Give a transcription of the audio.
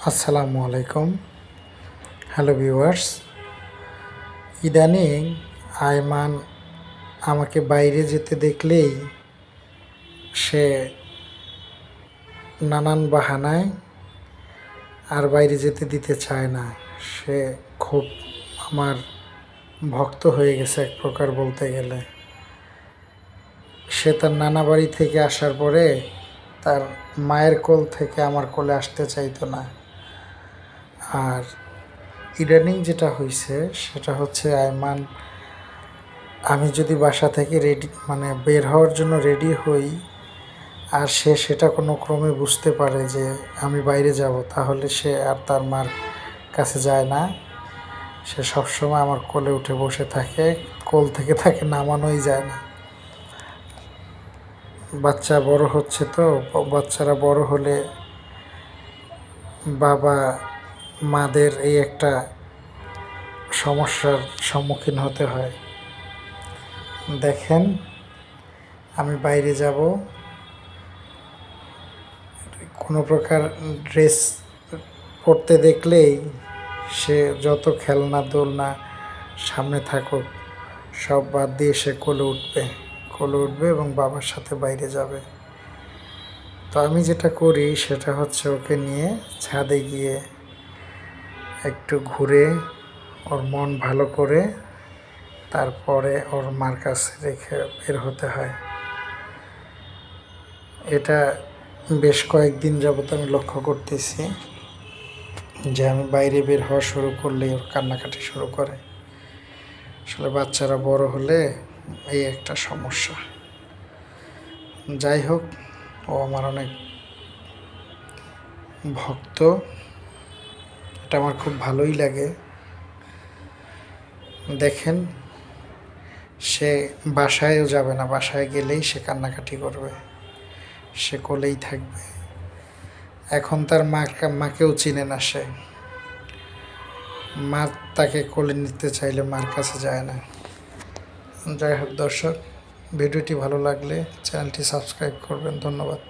আসসালামু আলাইকুম। Hello viewers, ইদানিং আয়মান আমাকে বাইরে যেতে দেখলেই সে নানান বাহানায় আর বাইরে যেতে দিতে চায় না। সে খুব আমার ভক্ত হয়ে গেছে এক প্রকার বলতে গেলে। সে তার নানা বাড়ি থেকে আসার পরে তার মায়ের কোল থেকে আমার কোলে আসতে চাইতো না। আর ইদানিং যেটা হয়েছে সেটা হচ্ছে আয়মান, আমি যদি বাসা থেকে বের হওয়ার জন্য রেডি হই আর সে সেটা কোনো ক্রমে বুঝতে পারে যে আমি বাইরে যাব, তাহলে সে আর তার মার কাছে যায় না। সে সবসময় আমার কোলে উঠে বসে থাকে, কোল থেকে তাকে নামানোই যায় না। বাচ্চা বড় হচ্ছে, তো বাচ্চারা বড় হলে বাবা মাদের এই একটা সমস্যার সম্মুখীন হতে হয়। দেখেন, আমি বাইরে যাব, কোনো প্রকার ড্রেস পরতে দেখলেই সে যত খেলনা দোলনা সামনে থাকুক সব বাদ দিয়ে সে কোলে উঠবে এবং বাবার সাথে বাইরে যাবে। তো আমি যেটা করি সেটা হচ্ছে ওকে নিয়ে ছাদে গিয়ে একটু ঘুরে ওর মন ভালো করে তারপরে ওর মার কাছে রেখে বের হতে হয়। এটা বেশ কয়েকদিন যাবত আমি লক্ষ্য করতেছি যে আমি বাইরে বের হওয়া শুরু করলেই ওর কান্নাকাটি শুরু করে। আসলে বাচ্চারা বড় হলে এই একটা সমস্যা। যাই হোক, ও আমার অনেক ভক্ত, এটা আমার খুব ভালোই লাগে। দেখেন, সে বাসায়ও যাবে না, বাসায় গেলেই সে কান্নাকাটি করবে, সে কোলেই থাকবে। এখন তার মাকেও চিনে না সে, মা তাকে কোলে নিতে চাইলে মার কাছে যায় না। যাই হোক দর্শক, ভিডিওটি ভালো লাগলে চ্যানেলটি সাবস্ক্রাইব করবেন। ধন্যবাদ।